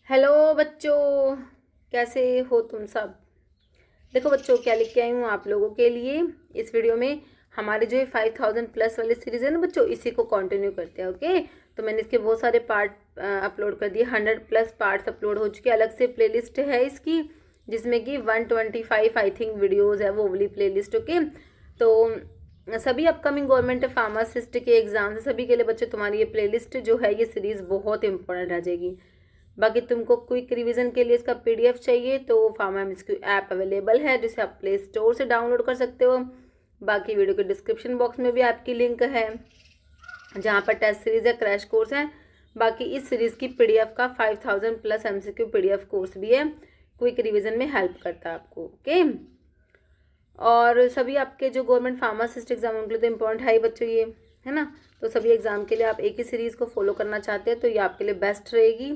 Hello बच्चों, कैसे हो तुम सब। देखो बच्चों, क्या लिख के आई हूँ आप लोगों के लिए इस वीडियो में। हमारे जो 5000 प्लस वाली सीरीज है ना बच्चों, इसी को कंटिन्यू करते हैं। ओके, तो मैंने इसके बहुत सारे पार्ट अपलोड कर दिए। 100 प्लस पार्ट्स अपलोड हो चुके हैं। अलग से प्लेलिस्ट है इसकी, जिसमें कि 125 आई थिंक वीडियोज़ है, वो वाली प्लेलिस्ट। ओके, तो सभी अपकमिंग गवर्नमेंट फार्मासिस्ट के एग्जाम से सभी के लिए बच्चों तुम्हारी ये प्लेलिस्ट जो है, ये सीरीज़ बहुत इंपॉर्टेंट रह जाएगी। बाकी तुमको क्विक रिवीजन के लिए इसका पीडीएफ चाहिए तो फार्मा एमएसक्यू ऐप अवेलेबल है, जिसे आप प्ले स्टोर से डाउनलोड कर सकते हो। बाकी वीडियो के डिस्क्रिप्शन बॉक्स में भी आपकी लिंक है, जहाँ पर टेस्ट सीरीज है, क्रैश कोर्स है। बाकी इस सीरीज़ की पीडीएफ का 5000 प्लस एमसीक्यू पीडीएफ कोर्स भी है, क्विक रिवीजन में हेल्प करता है आपको। ओके, और सभी आपके जो गवर्नमेंट फार्मासिस्ट एग्जाम उनके लिए तो इम्पोर्टेंट है ही बच्चों, ये है ना। तो सभी एग्जाम के लिए आप एक ही सीरीज़ को फॉलो करना चाहते हैं तो ये आपके लिए बेस्ट रहेगी।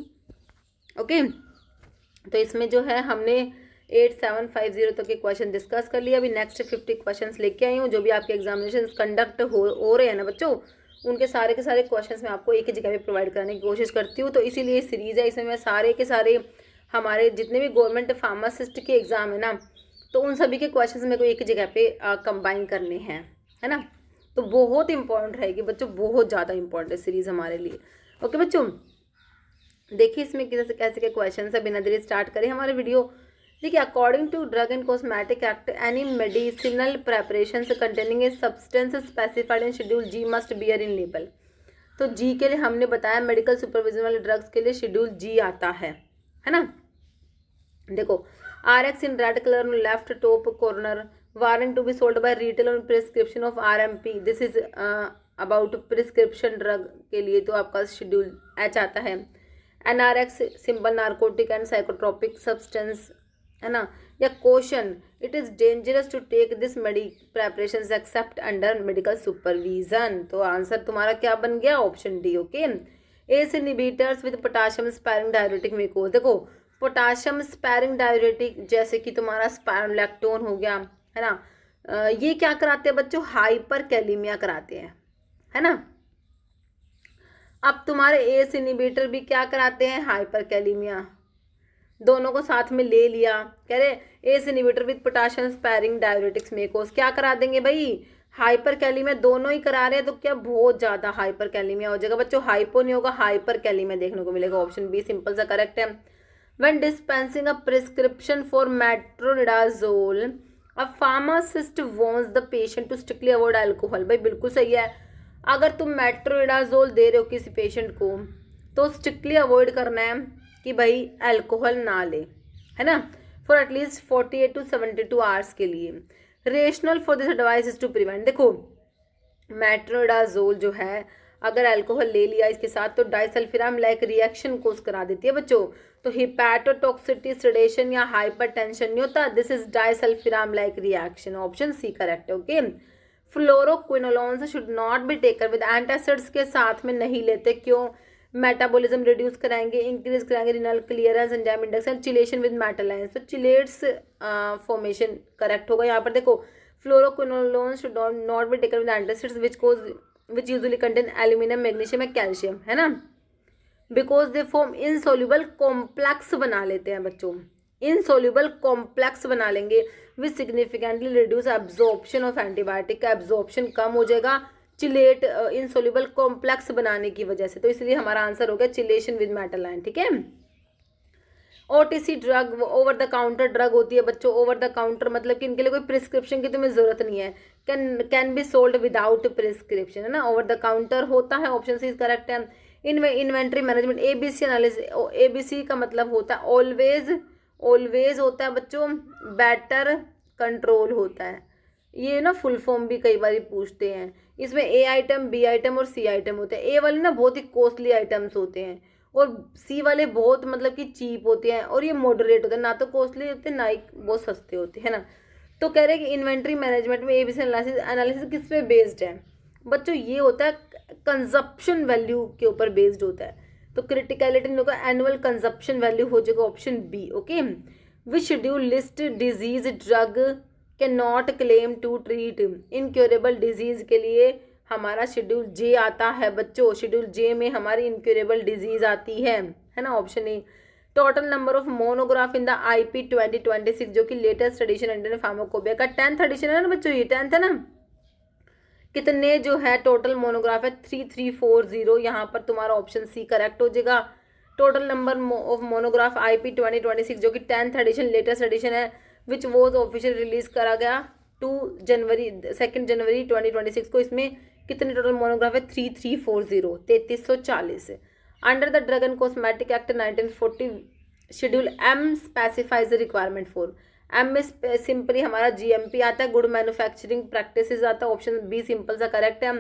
ओके, तो इसमें जो है हमने 8750 तक के क्वेश्चन डिस्कस कर लिया। अभी नेक्स्ट 50 क्वेश्चंस लेके आई हूँ। जो भी आपके एग्जामिनेशन कंडक्ट हो रहे हैं ना बच्चों, उनके सारे के सारे क्वेश्चंस मैं आपको एक ही जगह पे प्रोवाइड कराने की कोशिश करती हूँ। तो इसीलिए सीरीज़ है, इसमें मैं सारे के सारे हमारे जितने भी गवर्नमेंट फार्मासिस्ट के एग्ज़ाम है ना, तो उन सभी के क्वेश्चंस मेरे को एक ही जगह पे कंबाइन करने हैं, है ना। तो बहुत इंपॉर्टेंट रहेगी बच्चों, बहुत ज़्यादा इंपॉर्टेंट है सीरीज़ हमारे लिए। ओके बच्चों, देखिए इसमें कैसे कैसे के क्वेश्चन है। बिना देरी स्टार्ट करें हमारे वीडियो। देखिए, according to drug and cosmetic act, any medicinal preparation containing a substance specified in schedule G must bear in label. तो जी के लिए हमने बताया मेडिकल सुपरविजन वाले ड्रग्स के लिए शेड्यूल जी आता है ना। देखो, RX in red colour left top corner, warrant to be sold by retail on prescription of RMP। This is about prescription drug के लिए तो आपका शेड्यूल एच आता है। NRX simple narcotic and psychotropic substance, है ना। या question, it is dangerous to take this preparation except under medical supervision. तो आंसर तुम्हारा क्या बन गया? Option D. Okay, ACE inhibitors with potassium sparing diuretic मेकोज। देखो, पोटाशियम स्पायरिंग डायरेटिक जैसे कि तुम्हारा स्पायरोलैक्टोन हो गया, है ना। ये क्या कराते हैं बच्चों? हाइपर कैलीमिया कराते हैं, है ना। अब तुम्हारे एस इनहिबिटर भी क्या कराते हैं? Hyperkalemia. दोनों को साथ में ले लिया, कह रहे ACE inhibitor with potassium sparing diuretics may cause क्या करा देंगे भाई? Hyperkalemia. दोनों ही करा रहे हैं तो क्या बहुत ज्यादा हाइपर कैलीमिया हो जाएगा बच्चों। हाइपो नहीं होगा, हाइपर कैलीमिया देखने को मिलेगा। ऑप्शन बी सिंपल सा करेक्ट है। When dispensing a prescription for metronidazole, a pharmacist wants the patient to strictly avoid alcohol. भाई बिल्कुल सही है। अगर तुम मेट्रोनिडाजोल दे रहे हो किसी पेशेंट को तो स्ट्रिक्टली अवॉइड करना है कि भाई अल्कोहल ना ले, है ना, फॉर एटलीस्ट 48 to 72 आवर्स के लिए। Rational for this advice is to prevent. देखो, मेट्रोनिडाजोल जो है अगर अल्कोहल ले लिया इसके साथ तो डाइसल्फिराम लाइक रिएक्शन कोस करा देती है बच्चों। तो हिपैटोटॉक्सिटी, सेडेशन या हाइपरटेंशन नहीं होता। This is disulfiram like reaction. Option C correct है। Okay, fluoroquinolone should not be taken with antacids के साथ में नहीं लेते। क्यों? मेटाबॉलिज्म रिड्यूस कराएंगे, इंक्रीज कराएंगे renal clearance, enzyme index and chelation with metal ions. तो चिलेट्स फॉर्मेशन करेक्ट होगा यहाँ पर। देखो, fluoroquinolone should not be taken with antacids which usually contain aluminium, magnesium या कैल्शियम, है ना। Because they form insoluble complex बना लेते हैं बच्चों। इनसोल्यूबल कॉम्प्लेक्स बना लेंगे which significantly reduce absorption of antibiotic. का एब्जॉर्प्शन कम हो जाएगा चिलेट इनसोल्यूबल कॉम्प्लेक्स बनाने की वजह से। तो इसलिए हमारा आंसर हो गया चिलेशन विद मेटालाइन। ठीक है। OTC drug over the counter drug होती है बच्चों। ओवर द काउंटर मतलब कि इनके लिए कोई प्रिस्क्रिप्शन की तुम्हें जरूरत नहीं है। Can be sold without prescription, है ना। ओवर द काउंटर होता है। ऑप्शन सी करेक्ट है। Inventory management, ABC analysis. ABC का मतलब होता है ऑलवेज, ऑलवेज होता है बच्चों, बेटर कंट्रोल होता है। ये ना फुल फॉर्म भी कई बार पूछते हैं। इसमें A आइटम, B आइटम और C आइटम होते हैं। ए वाले ना बहुत ही कॉस्टली आइटम्स होते हैं और सी वाले बहुत मतलब कि चीप होते हैं, और ये मॉडरेट होते हैं, ना तो कॉस्टली होते हैं ना ही बहुत सस्ते होते हैं ना। तो कह रहे हैं कि इन्वेंट्री मैनेजमेंट में ABC एनालिसिस किस पे बेस्ड है बच्चों? ये होता है कंजप्शन वैल्यू के ऊपर बेस्ड होता है। तो क्रिटिकलिटी होगा, एनुअल कंजप्शन वैल्यू हो जाएगा option B. Okay, which schedule list disease drug can not claim to treat incurable disease के लिए हमारा शेड्यूल जे आता है बच्चों। शेड्यूल जे में हमारी इनक्योरेबल डिजीज आती है ना। Option A total number of monograph in the IP 2026 जो कि लेटेस्ट एडिशन इंडियन फार्माकोपिया का 10th एडिशन है ना बच्चों, ये 10th है ना। कितने जो है टोटल मोनोग्राफ है 3340, यहाँ पर तुम्हारा ऑप्शन सी करेक्ट हो जाएगा। Total number of monograph IP 2026 जो कि 10th एडिशन लेटेस्ट एडिशन है विच वॉज ऑफिशियल रिलीज करा गया 2 जनवरी 2026 को। इसमें कितने टोटल मोनोग्राफ है 3340 3340। Under the drug and cosmetic act 1940 schedule M specifies the requirement for. M में सिंपली हमारा GMP आता है, गुड मैन्युफैक्चरिंग प्रैक्टिसेस आता है, ऑप्शन बी सिंपल सा करेक्ट है।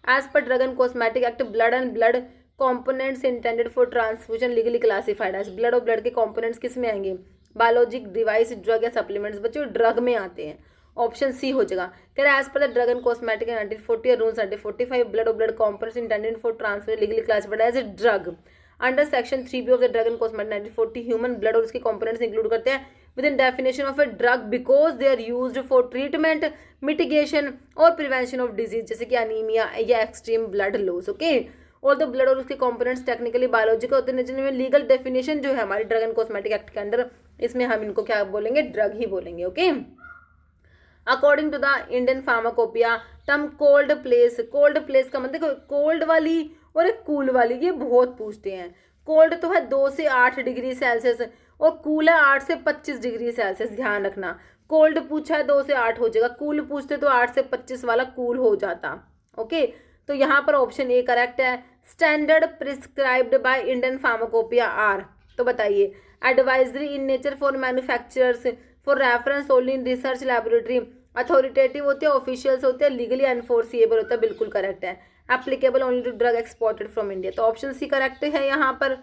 As per drug and cosmetic act blood and blood components intended for transfusion legally classified as. Blood और blood के कॉम्पोनेंट्स किस में आएंगे, बायोलॉजिक डिवाइस ड्रग या सप्लीमेंट्स बच्चों ड्रग में आते हैं, ऑप्शन सी हो जाएगा। कह रहे as per the drug and cosmetic 1940 rules 1945 blood और blood components intended for transfusion legally classified as a drug. Under section 3B of the drug and cosmetic 1940 human blood और उसके कॉम्पोनेंट्स इंक्लूड करते हैं within definition of a drug because they are used for treatment, mitigation और prevention of disease जैसे कि anaemia या extreme blood loss. Okay, all the blood और उसके कंपोनेंट्स टेक्निकली बायोलॉजिकल होते हैं, जिनमें लीगल डेफिनेशन जो है हमारे ड्रग एंड कॉस्मेटिक एक्ट के अंदर, इसमें हम इनको क्या बोलेंगे, ड्रग ही बोलेंगे। Okay, according to the Indian pharmacopoeia term cold place का मतलब कोल्ड वाली और एक कूल वाली, ये बहुत पूछते हैं। कोल्ड तो है 2 से 8 डिग्री सेल्सियस और कूल है 8 से 25 डिग्री सेल्सियस, ध्यान रखना। कोल्ड पूछा है 2 से 8 हो जाएगा, कूल पूछते तो 8 से 25 वाला कूल हो जाता। ओके, तो यहाँ पर ऑप्शन ए करेक्ट है। Standard prescribed by Indian pharmacopoeia are, तो बताइए advisory in nature for manufacturers for reference only in research laboratory, authoritative होते हैं, ऑफिशियल्स होते हैं, लीगली एनफोर्सिएबल होता है, बिल्कुल करेक्ट है। Applicable only to drug exported from India, तो ऑप्शन सी करेक्ट है यहाँ पर।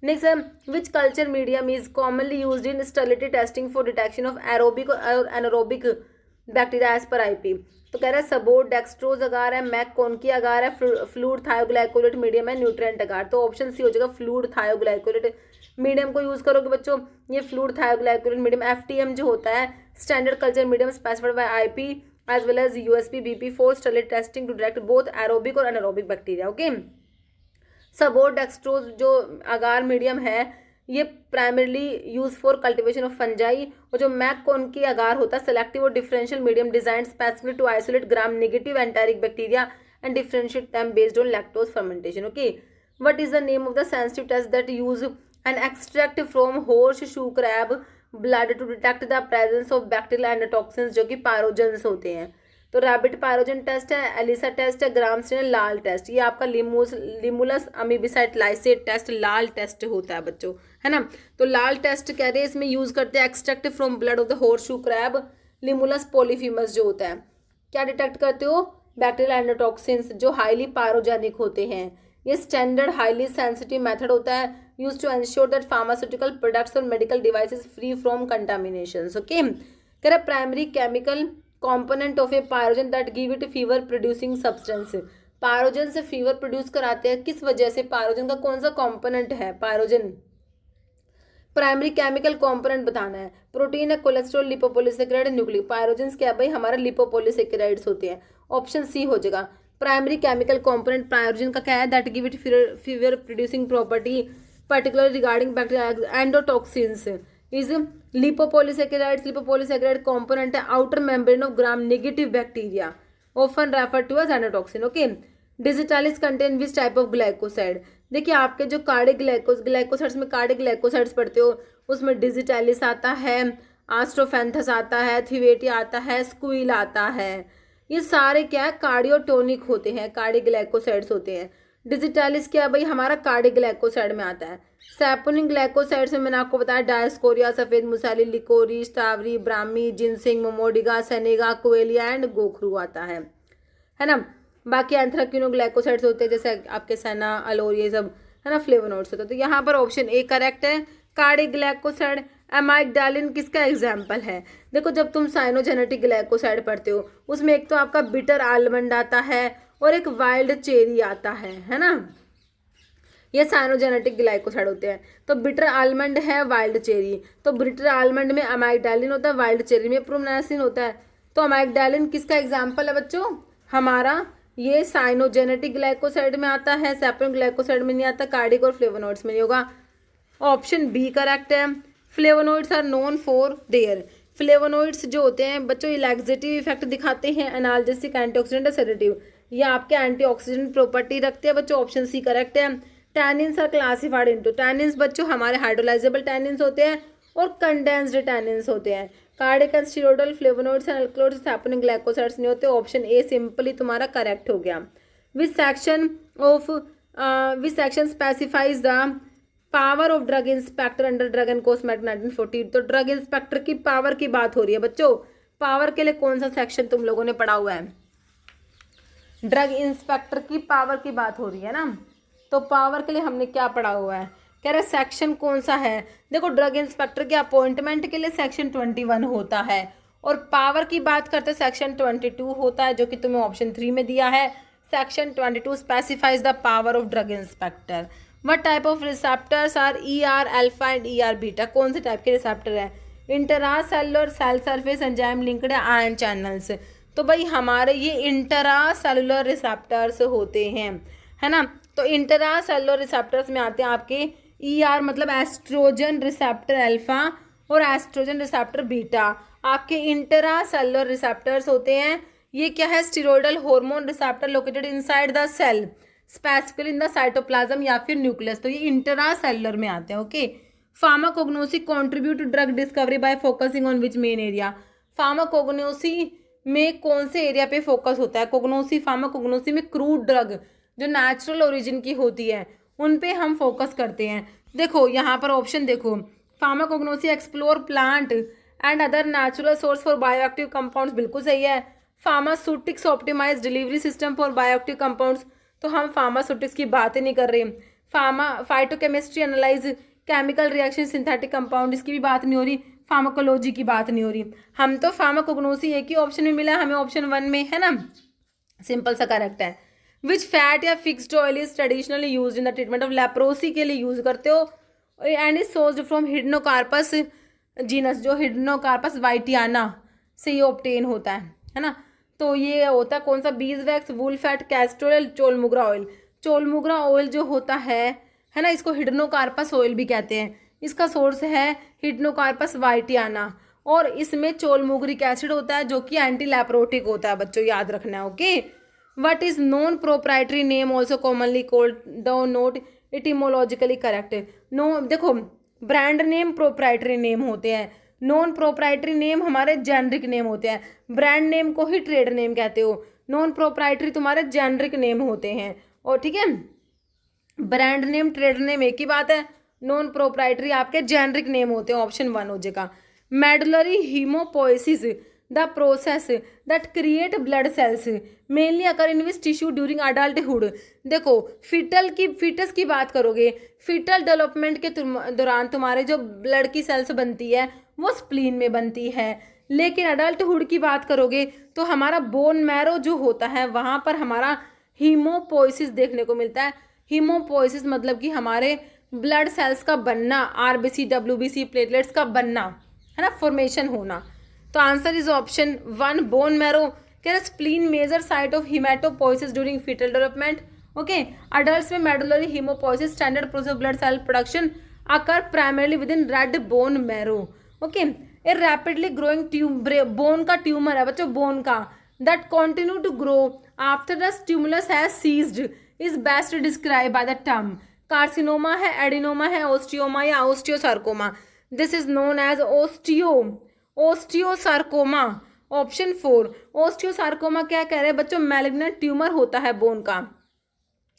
नेक्स्ट है which culture medium is commonly used in sterility testing for detection of aerobic और anaerobic bacteria as per IP। तो कह रहा है सबोर डेक्सट्रोज अगार है, मैक कॉनकी अगार है, फ्लूड थायोग्लाइकोलेट मीडियम है, न्यूट्रिएंट अगार, तो ऑप्शन सी हो जाएगा फ्लूड थायोग्लाइकोलेट मीडियम को यूज करोगे बच्चों। ये फ्लूड थायोग्लाइकोलेट मीडियम FTM जो होता है standard culture medium specified by IP as well as USP BP for sterility testing to detect both aerobic और anaerobic bacteria। Okay, Sabouraud dextrose जो अगार मीडियम है ये primarily use for cultivation of fungi, और जो MacConkey agar होता है selective और differential medium design specific to isolate gram negative enteric bacteria and differentiate them based on lactose fermentation. Okay, what is the name of the sensitive test that use an extract from horse shoe crab blood to detect the presence of bacteria and toxins जो कि pyrogens होते हैं। तो rabbit pyrogen test है, ELISA test है, gram stain LAL test, ये आपका limulus amoebocyte lysate test LAL test होता है बच्चों, है ना। तो लाल टेस्ट कह रहे हैं इसमें यूज करते हैं extract from blood of the horseshoe crab limulus polyphemus जो होता है, क्या डिटेक्ट करते हो, बैक्टीरियल एंडोटॉक्सिन्स जो हाईली पायरोजेनिक होते हैं। ये स्टैंडर्ड हाईली सेंसिटिव मेथड होता है use to ensure that pharmaceutical products और medical devices free from contaminations. Okay, कह रहा primary chemical component of a pyrogen that give it fever producing substance, pyrogen से fever produce कराते हैं, किस वजह से, पायरोजन का कौन सा कॉम्पोनेंट है, पायरोजन प्राइमरी केमिकल कॉम्पोनेंट बताना है। प्रोटीन है, कोलेस्ट्रॉल, लिपोपॉलीसेकेराइड, न्यूक्लिक, पायरोजन्स क्या भाई हमारा लिपोपॉलीसेकेराइड्स होते हैं, ऑप्शन सी हो जाएगा। प्राइमरी केमिकल कॉम्पोनेंट पायरोजन का क्या है, that give it fever producing property particular regarding bacteria endotoxins is lipopolysaccharide component है outer membrane of gram negative bacteria often refer to as endotoxin. Okay, digitalis contain which type of glycoside, देखिए आपके जो cardiac glycosides में cardiac glycosides पढ़ते हो उसमें digitalis आता है, आस्ट्रोफेंथस आता है, थिवेटी आता है, स्क्विल आता है, ये सारे क्या है कार्डियोटोनिक होते हैं, कार्डिक ग्लाइकोसाइड्स होते हैं। डिजिटालिस क्या भाई हमारा कार्डिक ग्लाइकोसाइड में आता है। सैपोनिक ग्लाइकोसाइड्स में मैंने आपको बताया डायस्कोरिया, सफ़ेद मुसाली, लिकोरिस, तावरी, ब्राह्मी, जिनसिंग, मोमोडिगा, सेनेगा, कोएलिया एंड गोखरू आता है ना। बाकी एंथ्राक्विनो ग्लाइकोसाइड्स होते हैं जैसे आपके सेना, अलोर, ये सब है ना, फ्लेवोनोइड्स होते हैं। तो यहाँ पर ऑप्शन ए करेक्ट है, कार्डिक ग्लाइकोसाइड। एमाइगडालिन किसका एग्जाम्पल है, देखो जब तुम साइनोजेनेटिक ग्लाइकोसाइड पढ़ते हो उसमें एक तो आपका बिटर आलमंड आता है और एक वाइल्ड चेरी आता है ना, ये साइनोजेनेटिक ग्लाइकोसाइड होते हैं। तो बिटर आलमंड है, वाइल्ड चेरी, तो बिटर आलमंड में अमाइगडालिन होता है, वाइल्ड चेरी में प्रोमनासिन होता है। तो अमाइगडालिन किसका एग्जाम्पल है बच्चों, हमारा ये साइनोजेनेटिक ग्लाइकोसाइड में आता है, सैपोनिक ग्लाइकोसाइड में नहीं आता, कार्डिक और फ्लेवोनोइड्स में नहीं होगा। ऑप्शन बी करेक्ट है। Flavonoids are known for their, flavonoids जो होते हैं बच्चों ये लैक्सेटिव इफेक्ट दिखाते हैं, एनाल्जेसिक, एंटीऑक्सीडेंट, सेडेटिव, ये आपके एंटीऑक्सीडेंट प्रॉपर्टी रखते हैं बच्चों। ऑप्शन सी करेक्ट है। Tannins are classified into, tannins बच्चों हमारे हाइड्रोलाइजेबल टैनिन्स होते हैं और कंडेंस्ड टैनिन्स होते हैं। Cardiac and steroidal, flavonoids and alkaloids, saponin, glycosides नहीं होते। ऑप्शन ए सिंपली तुम्हारा करेक्ट हो गया। Which section specifies the power of drug inspector under drug and cosmetic 1940। तो ड्रग इंस्पेक्टर की पावर की बात हो रही है बच्चों। पावर के लिए कौन सा सेक्शन तुम लोगों ने पढ़ा हुआ है? ड्रग इंस्पेक्टर की पावर की बात हो रही है ना, तो पावर के लिए हमने क्या पढ़ा हुआ है? कह रहे सेक्शन कौन सा है? देखो ड्रग इंस्पेक्टर के अपॉइंटमेंट के लिए सेक्शन 21 होता है और पावर की बात करते सेक्शन 22 होता है, जो कि तुम्हें ऑप्शन 3 में दिया है। Section 22 specifies the power of drug inspector. What type of receptors are ER alpha and ER beta? कौन से टाइप के रिसेप्टर है? Intracellular, cell surface, enzyme linked, ion channels. तो भाई हमारे ये इंटरा सेलुलर रिसेप्टर्स होते हैं, है ना। तो इंटरा सेलुलर रिसेप्टर्स में आते हैं आपके ER मतलब एस्ट्रोजन रिसेप्टर अल्फा और एस्ट्रोजन रिसेप्टर बीटा, आपके इंटरा सेलुलर रिसेप्टर्स होते हैं। ये क्या है? Steroidal hormone receptor located inside the cell, specifically in the cytoplasm या फिर न्यूक्लियस। तो ये इंटरा सेलुलर में आते हैं। Okay. Pharmacognosy contribute to drug discovery by focusing on which main area? Pharmacognosy में कौन से एरिया पे फोकस होता है? कोग्नोसी, फार्माकोग्नोसी में क्रूड ड्रग जो नेचुरल ओरिजिन की होती है उन पे हम फोकस करते हैं। देखो यहाँ पर ऑप्शन देखो, pharmacognosy explore plant and other natural source for bioactive compounds, बिल्कुल सही है। Pharmaceutics optimise delivery system for bioactive compounds, तो हम फार्मास्यूटिक्स की बात ही नहीं कर रहे। Phytochemistry analyse chemical reaction synthetic compound, इसकी भी बात नहीं हो रही। फार्माकोलॉजी की बात नहीं हो रही। हम तो फार्माकोग्नोसी एक ही ऑप्शन में मिला हमें, ऑप्शन 1 में, है ना। सिंपल सा करेक्ट है। विच फैट या fixed oil is traditionally use in the treatment of leprosy के लिए यूज करते हो and is sourced from Hydnocarpus genus, जो हिडनोकार्पस वाइटियाना से ये ऑब्टेन होता है ना। तो ये होता है कौन सा? Beeswax, wool fat, castor oil, chaulmoogra oil. Chaulmoogra oil जो होता है ना, इसको हिडनोकार्पस ऑयल भी कहते हैं। इसका सोर्स है हिडनोकार्पस वाइटियाना और इसमें चोलमुग्रिक एसिड होता है जो कि एंटी लैप्रोटिक होता है बच्चों, याद रखना है। Okay. What is non proprietary name also commonly called? दो नोट इटिमोलॉजिकली करेक्ट। नो देखो, ब्रांड नेम प्रोप्राइटरी नेम होते हैं, नॉन प्रोप्राइटरी नेम हमारे जेनरिक नेम होते हैं। ब्रांड नेम को ही ट्रेड नेम कहते हो, नॉन प्रोप्राइटरी तुम्हारे जेनरिक नेम होते हैं। और ठीक है, ब्रांड नेम ट्रेड नेम एक ही बात है, नॉन प्रोप्राइटरी आपके जेनरिक नेम होते हैं। ऑप्शन 1 हो जाएगा। Medullary haemopoiesis the process that create blood cells mainly occur in which tissue during adulthood. देखो फीटस की बात करोगे, फीटल डेवलपमेंट के दौरान तुम्हारे जो ब्लड की सेल्स बनती है वो स्प्लीन में बनती है, लेकिन अडल्टहुड की बात करोगे तो हमारा बोन मैरो जो होता है वहाँ पर हमारा हीमोपोइसिस देखने को मिलता है। हीमोपोइसिस मतलब कि हमारे ब्लड सेल्स का बनना, RBC, WBC, प्लेटलेट्स का बनना, है ना, फॉर्मेशन होना। तो answer is option 1 bone marrow. क्या spleen major site of haematopoiesis during fetal development. Okay. Adults में medullary haemopoiesis standard process blood cell production occur primarily within red bone marrow. Okay. A rapidly growing bone का tumour है बच्चों, bone का, that continue to grow after the stimulus has ceased is best describe by the term. Carcinoma है, adenoma है, osteoma या osteosarcoma. This is known as osteosarcoma. Option 4 osteosarcoma क्या कह रहे हैं बच्चों? मैलिग्नेंट ट्यूमर होता है बोन का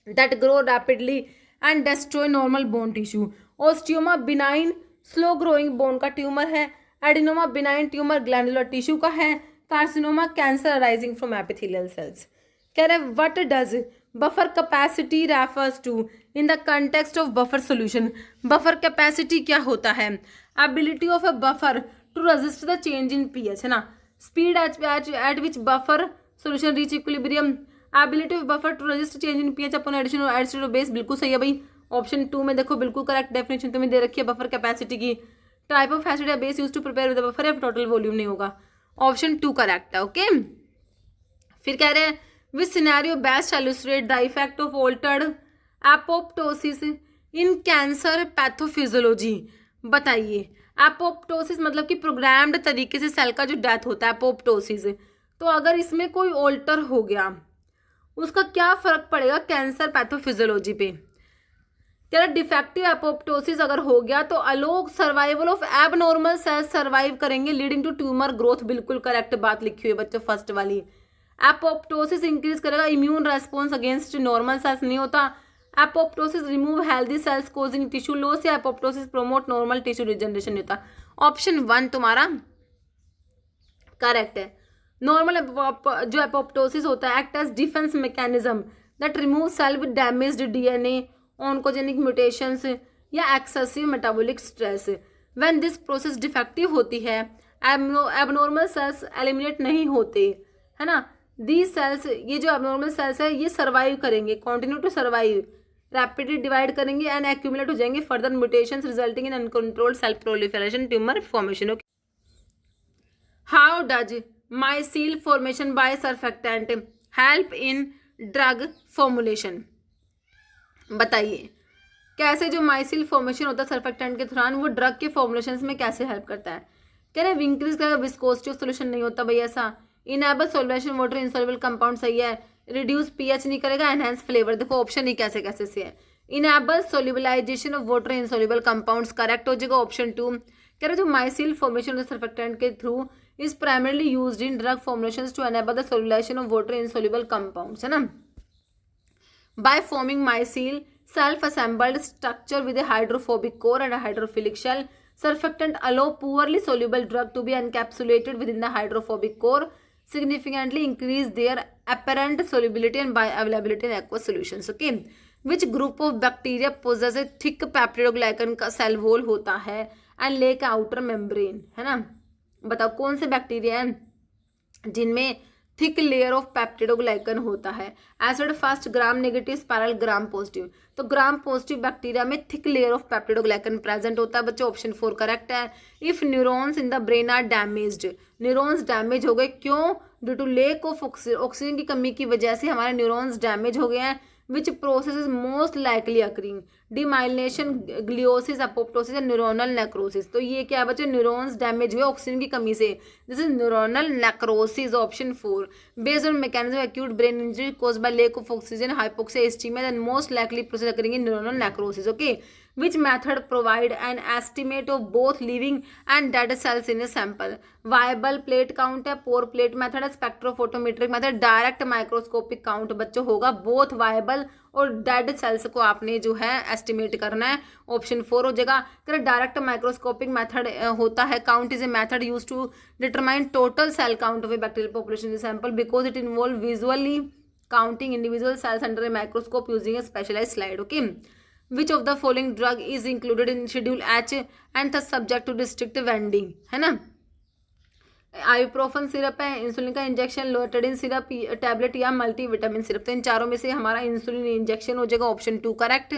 that grow rapidly and destroy normal bone tissue. Osteoma benign slow growing bone का ट्यूमर है। Adenoma benign tumour glandular tissue का है। Carcinoma cancer arising from epithelial cells. कह रहे what does buffer capacity refers to in the context of buffer solution. Buffer capacity क्या होता है? Ability of a buffer to resist the change in pH, है ना। Speed at which buffer solution reach equilibrium. Ability of buffer to resist change in pH upon addition of acid और base, बिल्कुल सही है भाई। ऑप्शन 2 में देखो बिल्कुल करेक्ट डेफिनेशन तुम्हें दे रखी है बफर कैपेसिटी की। टाइप ऑफ एसिड या base use to prepare with buffer या टोटल वॉल्यूम नहीं होगा। ऑप्शन 2 करेक्ट है। ओके। फिर कह रहे हैं which scenario best illustrate the effect of altered apoptosis in cancer pathophysiology. बताइए, एपोप्टोसिस मतलब कि प्रोग्राम्ड तरीके से सेल का जो डेथ होता है एपोप्टोसिस, तो अगर इसमें कोई ऑल्टर हो गया उसका क्या फर्क पड़ेगा कैंसर पैथोफिजियोलॉजी पे। क्या डिफेक्टिव एपोप्टोसिस अगर हो गया तो allowing survival of abnormal cells survive करेंगे लीडिंग टू ट्यूमर ग्रोथ। बिल्कुल करेक्ट बात लिखी हुई है बच्चों फर्स्ट वाली। एपोप्टोसिस इंक्रीज करेगा immune response against normal cells नहीं होता। Apoptosis remove healthy cells causing tissue loss या apoptosis promote normal tissue regeneration नहीं होता। ऑप्शन 1 तुम्हारा करेक्ट है। नॉर्मल जो एपोप्टोसिस होता है act as defence mechanism that remove cell with damaged DNA, oncogenic mutations या excessive metabolic stress. When this process defective होती है एबनॉर्मल सेल्स एलिमिनेट नहीं होते, है ना। दीज सेल्स, ये जो एबनॉर्मल सेल्स है ये सर्वाइव करेंगे, continue to survive, rapidly divide करेंगे एंड एक्यूमुलेट हो जाएंगे further mutations resulting in uncontrolled cell proliferation tumour formation. Okay, how does micelle formation by surfactant help in drug formulation. बताइए कैसे जो माइसील फॉर्मेशन होता है सर्फेक्टेंट के दौरान वो ड्रग के फॉर्मुलेशन में कैसे हेल्प करता है। कह रहे इंक्रीज करेगा विस्कोसिटी ऑफ सोल्यूशन नहीं होता भाई ऐसा। Enable solution water insoluble compound सही है। रिड्यूस पीएच नहीं करेगा, एनहांस फ्लेवर। देखो ऑप्शन ही कैसे कैसे से है। Enable solubilization of water insoluble compounds correct हो जाएगा ऑप्शन 2। कह रहे जो माइसील फॉर्मेशन ऑफ सर्फेक्टेंट के through is primarily used in drug formulations to enable the solubilization of water insoluble compounds, है ना। By forming micelle self-assembled structure with a hydrophobic core and a hydrophilic shell, surfactant allow poorly soluble drug to be encapsulated within the hydrophobic core, significantly increase their apparent solubility and bioavailability in aqueous solutions. Okay, which group of bacteria possess a thick peptidoglycan का cell wall होता है and lack outer membrane, है ना। बताओ कौन से bacteria हैं जिनमें थिक लेयर ऑफ पेप्टिडोग्लाइकन होता है। Acid fast gram negative spiral gram positive, तो ग्राम पॉजिटिव बैक्टीरिया में thick layer of peptidoglycan present होता है बच्चों। ऑप्शन 4 करेक्ट है। If neurons in the brain are damaged, neurons damage हो गए क्यों, due to lack of oxygen की कमी की वजह से हमारे न्यूरॉन्स डैमेज हो गए हैं। विच process is most likely occurring, demyelination, gliosis, apoptosis, neuronal necrosis. तो ये क्या है बच्चों, न्यूरॉन्स डैमेज हुए ऑक्सीजन की कमी से, this is neuronal necrosis option 4। Based on mechanism acute brain injury caused by lack of oxygen, hypoxia, ischaemia, then most likely process occurring in neuronal necrosis. Okay, which method provide an estimate of both living and dead cells in a sample? viable plate count है, पोर plate method है, spectrophotometric method, direct microscopic count बच्चों होगा। Both viable और dead cells को आपने जो है estimate करना है, ऑप्शन 4 हो जाएगा। कर डायरेक्ट माइक्रोस्कोपिक मेथड होता है, count is a method use to determine total cell count of a bacterial population in sample because it involve visually counting individual cells under a microscope using a specialised slide. Okay, which of the following drug is included in schedule H and thus subject to restrict vending, है ना। आइप्रोफन syrup है, insulin का injection, लोटेडिन syrup, tablet या multivitamin syrup. तो इन चारों में से हमारा इंसुलिन इंजेक्शन हो जाएगा, ऑप्शन 2 करेक्ट।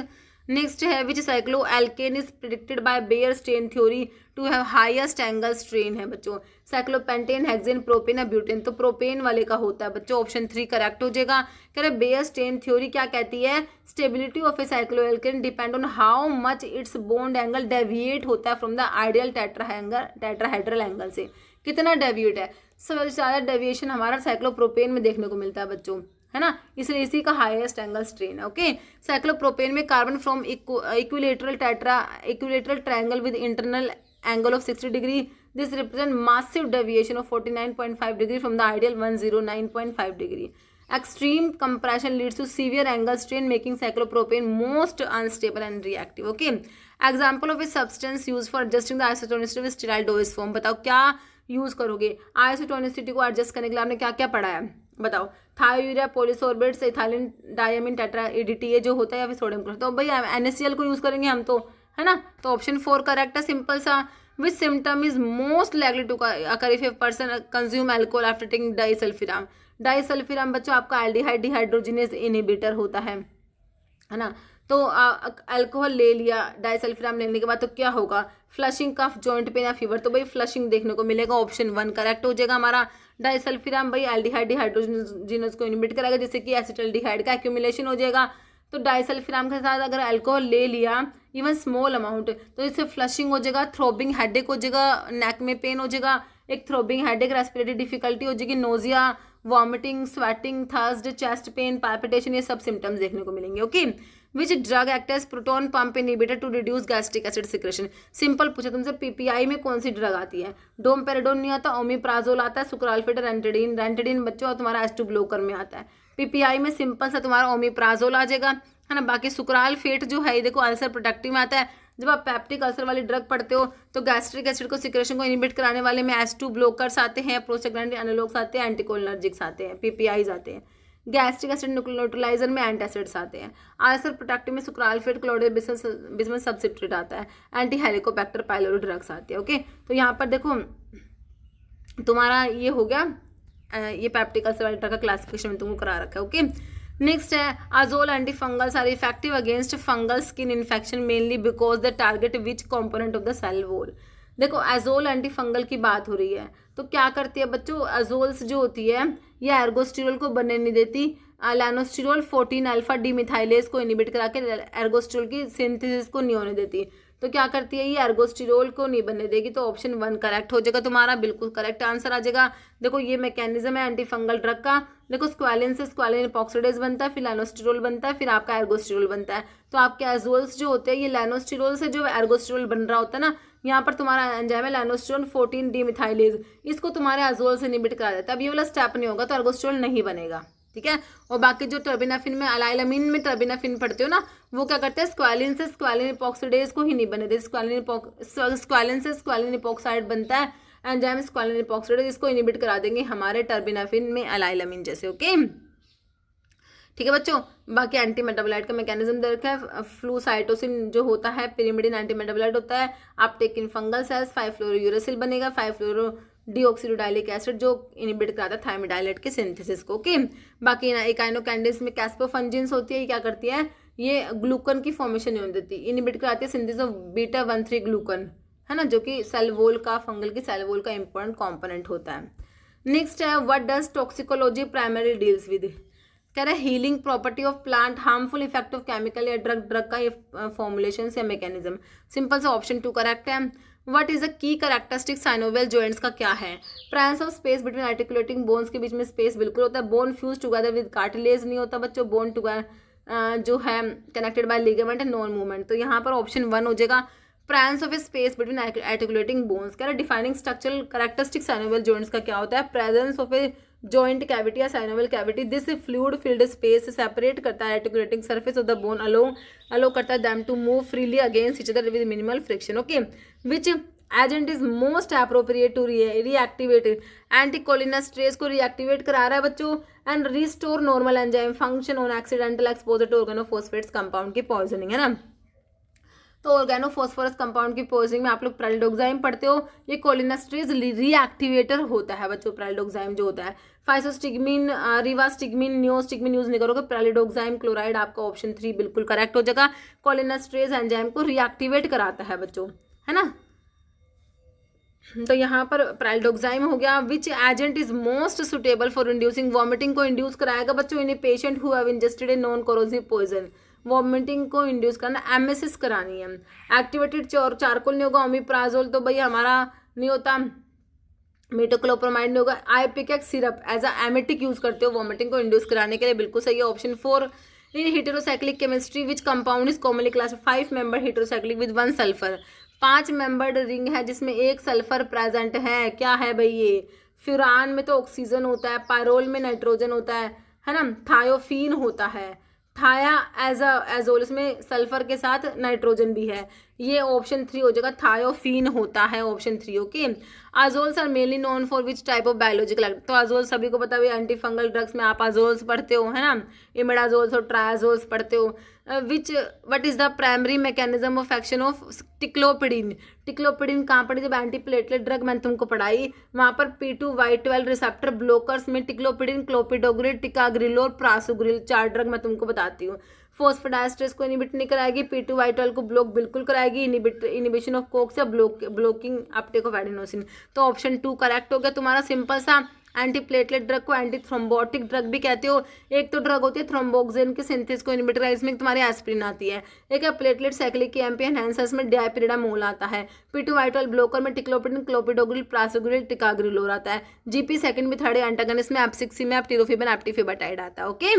नेक्स्ट है which cycloalkane is predicted by Baeyer strain theory to have highest angle strain है बच्चों, साइक्लोपेंटेन, हेक्सेन, प्रोपेन या ब्यूटेन। तो प्रोपेन वाले का होता है बच्चों, ऑप्शन 3 करेक्ट हो जाएगा। कह रहे बेयर स्ट्रेन थ्योरी क्या कहती है, stability of a cycloalkane depend on how much its bond angle deviate होता है from the ideal tetrahedral angle से, कितना डेविएट है। सबसे ज़्यादा डेविएशन हमारा साइक्लोप्रोपेन में देखने को मिलता है बच्चों, है ना, इसलिए इसी का हाईएस्ट एंगल स्ट्रेन है। ओके, साइक्लोप्रोपेन में carbon from equilateral triangle with internal angle of 60 degree, this represent massive deviation of 49.5 degree from the ideal 109.5 degree. Extreme compression leads to severe angle strain making cyclopropane most unstable and reactive. Okay, example of a substance use for adjusting the isotonicity with sterile dose form. बताओ क्या use करोगे isotonicity को adjust करने के लिए, आपने क्या क्या पढ़ा है बताओ। Thiourea, polysorbates, ethylene diamine tetra EDT ये जो होता है या फिर सोडियम क्लोराइड। तो भाई NaCl को यूज करेंगे हम तो, है ना। तो ऑप्शन 4 करेक्ट है, सिंपल सा। Which symptom is most likely to occur if a person consume alcohol after taking disulfiram. Disulfiram बच्चों आपका एल्डिहाइड डिहाइड्रोजिनेज इनहिबिटर होता है ना। तो अल्कोहल ले लिया, डाइसल्फिराम लेने के बाद तो क्या होगा, फ्लशिंग, कफ, जॉइंट पेन या फीवर। तो भाई फ्लशिंग देखने को मिलेगा, ऑप्शन 1 करेक्ट हो जाएगा हमारा। डाइसल्फिराम भाई एल्डिहाइड डिहाइड्रोजिनेज को इनहिबिट करेगा जिससे कि एसिटाल्डिहाइड का एक्यूमुलेशन हो जाएगा। तो डाइसल्फिराम के साथ अगर अल्कोहल ले लिया इवन स्मॉल अमाउंट, तो इससे फ्लशिंग हो जाएगा, थ्रोबिंग हेडेक हो जाएगा, नेक में पेन हो जाएगा, एक थ्रोबिंग हेडेक, रेस्पिरेटरी डिफिकल्टी हो जाएगी, nausea, vomiting, sweating, thirst, chest pain, palpitation, ये सब सिम्टम्स देखने को मिलेंगे। Okay, which drug act as proton pump inhibitor to reduce gastric acid secretion. Simple पूछा तुमसे, पीपीआई में कौन सी ड्रग आती है? डोमपेराडोन नहीं आता, ओमिप्राजोल आता है, सुक्राल्फेट, रेंटेडिन। रेंटेडिन बच्चों तुम्हारा एस टू ब्लोकर में आता है। पीपीआई में सिंपल सा तुम्हारा ओमिप्राजोल आ जाएगा, है ना। बाकी सुक्राल्फेट जो है देखो अल्सर प्रोटेक्टिव में आता है। जब आप पैप्टिक अल्सर वाली ड्रग पढ़ते हो तो गैस्ट्रिक एसिड को सिक्रेशन को इनहिबिट कराने वाले में एस2 ब्लोकर्स आते हैं, प्रोस्टाग्लैंडिन एनालॉग्स आते हैं, एंटीकोलिनर्जिक्स आते हैं, पीपीआईज आते हैं। गैस्ट्रिक एसिड न्यूट्रलाइजर में एंटासिड्स आते हैं। अल्सर प्रोटेक्टिव में सुक्राल्फेट, क्लोराइड, बिस्मथ सब्स्टिट्यूट आता है। एंटी हेलिकोबैक्टर पाइलोरी ड्रग्स आती है। ओके, तो यहाँ पर देखो तुम्हारा ये हो गया, ये पैप्टिक अल्सर वाली ड्रग का क्लासिफिकेशन में तुमको करा रखा है। ओके, नेक्स्ट है azole anti fungals are effective against fungal skin infection mainly because the target which component of the cell wall. देखो एजोल एंटी फंगल की बात हो रही है, तो क्या करती है बच्चों, एजोल्स जो होती है ये एर्गोस्टिरोल को बनने नहीं देती, लैनोस्टिरोल 14 अल्फा डीमिथाइलेज को इनहिबिट करा के एर्गोस्टिरोल की सिंथेसिस को नहीं होने देती। तो क्या करती है ये, एर्गोस्टिरोल को नहीं बनने देगी। तो ऑप्शन 1 करेक्ट हो जाएगा तुम्हारा, बिल्कुल करेक्ट आंसर आ जाएगा। देखो ये मैकेनिज्म है एंटी फंगल ड्रग का। देखो स्क्वालिन से स्क्वालिन एपॉक्सिडेज बनता है, फिर लैनोस्टिरोल बनता है, फिर आपका एर्गोस्टिरोल बनता है। तो आपके एजोल्स जो होते हैं ये लैनोस्टिरोल से जो एर्गोस्टिरोल बन रहा होता है ना, यहाँ पर तुम्हारा एंजाइम है लैनोस्टिरोल 14 डीमिथाइलेज, इसको तुम्हारे एजोल से इनहिबिट करा देता है। अब ये वाला स्टेप नहीं होगा तो एर्गोस्टिरोल नहीं बनेगा, ठीक है। और बाकी जो टर्बिनाफिन में, अलाइलामिन में टर्बिनाफिन पढ़ते हो ना, वो क्या करते हैं स्क्वालिन से स्क्वालिन एपॉक्सिडेज को ही नहीं बने देते। स्क्वालिन से स्क्वालिन एपॉक्साइड बनता है एंजाइम स्क्वालिन एपॉक्सिडेज, इसको इनहिबिट करा देंगे हमारे टर्बिनाफिन में अलाइलामिन जैसे। ओके, ठीक है बच्चों। बाकी एंटी मेटाबोलाइट का मैकेनिज्म दे रखा है। फ्लूसाइटोसिन जो होता है पिरिमिडिन एंटी मेटाबोलाइट होता है। आप टेक इन फंगल सेल्स 5-फ्लोरोयूरेसिल बनेगा, 5-फ्लोरोडीऑक्सीडोडाइलिक एसिड जो इनहिबिट कराता है थायमिडाइलेट के सिंथेसिस को। ओके, बाकी एकाइनोकैंडिस में कैस्पोफंजिन्स होती है, ये क्या करती है, ये ग्लूकन की फॉर्मेशन नहीं होने देती, इनहिबिट कराती है सिंथेसिस ऑफ बीटा-1,3 ग्लूकन, है ना, जो कि सेल वॉल का, फंगल की सेल वॉल का इंपॉर्टेंट कॉम्पोनेंट होता है। नेक्स्ट है what does toxicology primary deals with. कह रहा है healing property of plant, harmful effect of chemical या ड्रग का फॉर्मुलेशन या मैकेनिज्म। सिंपल सा ऑप्शन 2 करेक्ट है। What is the key characteristic synovial joints का क्या है? Presence of space between articulating bones, के बीच में स्पेस बिल्कुल होता है। Bone fuse together with cartilage नहीं होता बच्चों। बोन टुगेदर जो है कनेक्टेड बाय लिगामेंट है, नॉन मूवमेंट। तो यहाँ पर ऑप्शन 1 हो जाएगा। Presence of a space between articulating bones, कह रहा है defining structural characteristic synovial joints का क्या होता है? Presence of a joint cavity या synovial cavity, this fluid filled space separate करता है articulating surface of the bone, allow करता है them to move freely against each other with minimal friction. Okay, which agent is most appropriate to reactivate, anticholinesterase को reactivate करा रहा है बच्चों, and restore normal enzyme function on accidental exposure to organophosphates compound की poisoning, है ना। तो organophosphorus compound की पॉइजनिंग में आप लोग प्रेलिडोक्साइम पढ़ते हो, ये कोलिनेस्ट्रेज रीएक्टिवेटर होता है बच्चों। प्रेलिडोक्साइम जो होता है, फाइसोस्टिग्मिन, रिवास्टिग्मिन, नियोस्टिग्मिन यूज नहीं करोगे। प्रेलिडोक्साइम क्लोराइड आपका ऑप्शन 3 बिल्कुल करेक्ट हो जाएगा। कोलिनेस्ट्रेज एंजाइम को रिएक्टिवेट कराता है बच्चों, है ना। तो यहाँ पर प्रेलिडोक्साइम हो गया। Which agent is most suitable for inducing, vomiting को इंड्यूस कराएगा बच्चों in a patient who have ingested a non corrosive poison. Vomiting को इंड्यूस करना, एमएसएस करानी है। एक्टिवेटेड चारकोल नहीं होगा। ओमिप्राजोल तो भाई हमारा नहीं होता। मेटोक्लोप्रोमाइड नहीं होगा। Ipecacs syrup as a emetic use करते हो वॉमिटिंग को इंड्यूस कराने के लिए, बिल्कुल सही है option 4। In heterocyclic chemistry which compound is commonly class 5 member heterocyclic with 1 sulphur. 5 membered ring है जिसमें 1 सल्फर प्रेजेंट है। क्या है भाई ये? फ्यूरान में तो ऑक्सीजन होता है, पायरोल में नाइट्रोजन होता है ना। थायोफीन होता है, थाया एजोल, इसमें सल्फर के साथ नाइट्रोजन भी है। ये ऑप्शन 3 हो जाएगा, थायोफीन होता है option 3। Okay, azoles are mainly known for which type of biological act. तो अजोल सभी को पता है, एंटी फंगल ड्रग्स में आप अजोल्स पढ़ते हो, है ना। इमिडाजोल्स और ट्रायाजोल्स पढ़ते हो। What is the primary mechanism of action of ticlopidine. Ticlopidine कहाँ पढ़ी? जब एंटी प्लेटलेट ड्रग मैंने तुमको पढ़ाई वहाँ पर P2Y12 रिसेप्टर ब्लोकर्स में टिक्लोपिडिन, क्लोपिडोग्रिल, टिकाग्रिलोर, प्रासुग्रिल 4 ड्रग मैं तुमको बताती हूँ। फोस्फोडाइस्ट्रेस को इनिबिट नहीं कराएगी, P2Y12 को ब्लॉक बिल्कुल कराएगी, इनिबिशन ऑफ कोक्स या ब्लॉकिंग अपटेक ऑफ एडिनोसिन। तो ऑप्शन 2 करेक्ट हो गया तुम्हारा, सिंपल सा एंटीप्लेटलेट ड्रग को एंटी थ्रोम्बोटिक ड्रग भी कहते हो। एक तो ड्रग होती है थ्रोम्बोक्सिन के सिंथेसिस को इनहिबिट करा, इसमें तुम्हारी एस्पिरिन आती है। एक है प्लेटलेट साइक्लिक एम्पी एनहांसर्स में डायपिरिडामोल आता है। P2 ब्लॉकर में टिक्लोपिडिन, क्लोपिडोग्रिल, प्रासोग्रिल, टिकाग्रिलोर आता है। जीपी सेकंड में थर्ड एंटागनिस्ट में एप्सिक्सिमेब, टिरोफिबन, एप्टिफिबाटाइड आता है। ओके,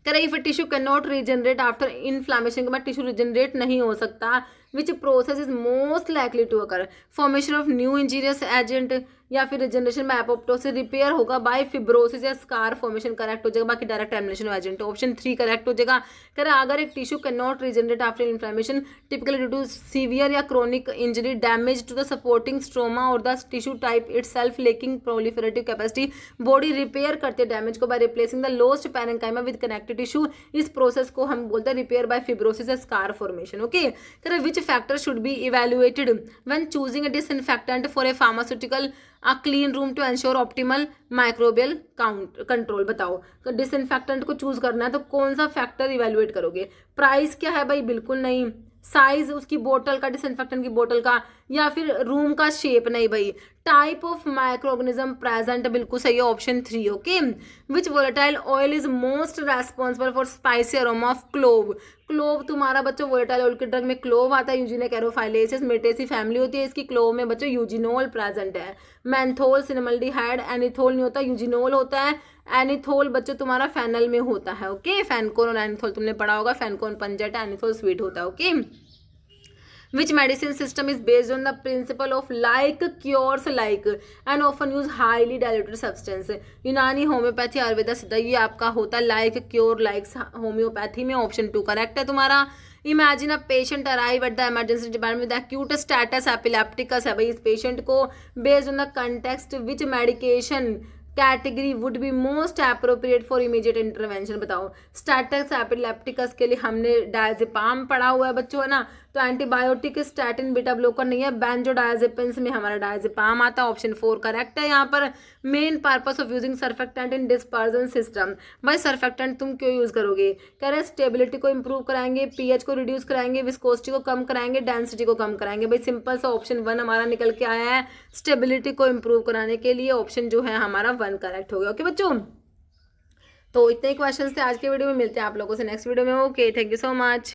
कह रहा है if tissue can not regenerate after inflammation, के बाद टिश्यू रीजनरेट नहीं हो सकता, which process is most likely to occur, formation of new injurious agent या फिर रिजनरेशन में एपोप्टोसिस, रिपेयर होगा बाय फिब्रोसिस या स्कार फॉर्मेशन करेक्ट हो जाएगा, बाकी direct elimination of agent option 3 correct हो जाएगा। कह रहा है अगर एक tissue can not regenerate after inflammation typically due to severe या chronic injury, damage to the supporting stroma और the tissue type itself lacking proliferative capacity, body repair करते हैं डैमेज को by replacing the lost parenchyma with connected tissue, इस process को हम बोलते हैं रिपेयर बाय फिब्रोसिस या स्कार फॉर्मेशन। ओके, कह रहा है which factor should be evaluated when choosing a disinfectant for a pharmaceutical a clean room to ensure optimal microbial control. बताओ डिसइंफेक्टेंट को चूज करना है तो कौन सा फैक्टर इवेल्युएट करोगे? प्राइस क्या है भाई? बिल्कुल नहीं। साइज उसकी बोतल का, डिसइंफेक्टेंट की बोतल का, या फिर रूम का शेप? नहीं भाई। टाइप ऑफ माइक्रोऑर्गेनिज्म प्रेजेंट, बिल्कुल सही है option 3। Okay, which volatile oil is most responsible for spicy aroma of clove? Clove तुम्हारा बच्चों वोलेटाइल ऑयल के ड्रग में क्लोव आता है, यूजिना कैरोफाइलेसिस मेटेसी फैमिली होती है इसकी। क्लोव में बच्चों यूजिनोल प्रेजेंट है। मेंथोल, सिनेमल्डिहाइड, एनिथोल नहीं होता, यूजिनोल होता है। एनिथोल बच्चों तुम्हारा फेनल में होता है। ओके, फेनकोन और एनिथोल तुमने पढ़ा होगा, फेनकोन पंजेट है, एनिथोल स्वीट होता है। Okay, which medicine system is based on the principle of like cures like and often use highly diluted substance? यूनानी, होम्योपैथी, आयुर्वेदा, सिद्धा, ये आपका होता है लाइक क्योर लाइक्स होम्योपैथी में, ऑप्शन 2 करेक्ट है तुम्हारा। Imagine a patient arrive at the emergency department with acute status epilepticus है भाई, इस पेशेंट को based on the context which medication category would be most appropriate for immediate intervention? बताओ status epilepticus के लिए हमने डायजेपाम पढ़ा हुआ है बच्चों, है ना? तो एंटीबायोटिक स्टैटिन बीटा ब्लॉकर नहीं है, बेंजोडायजेपिन्स में हमारा डायजेपाम आता है, ऑप्शन 4 करेक्ट है यहाँ पर। Main purpose of using surfactant in dispersion system, भाई सर्फेक्टेंट तुम क्यों यूज करोगे? कह रहे हैं स्टेबिलिटी को इंप्रूव कराएंगे, पीएच को रिड्यूस कराएंगे, विस्कोसिटी को कम कराएंगे, डेंसिटी को कम कराएंगे। भाई सिंपल सा ऑप्शन 1 हमारा निकल के आया है, स्टेबिलिटी को इंप्रूव कराने के लिए ऑप्शन जो है हमारा 1 करेक्ट हो गया। ओके बच्चों, तो इतने क्वेश्चन थे आज के वीडियो में, मिलते हैं आप लोगों से नेक्स्ट वीडियो में। Okay, thank you so much.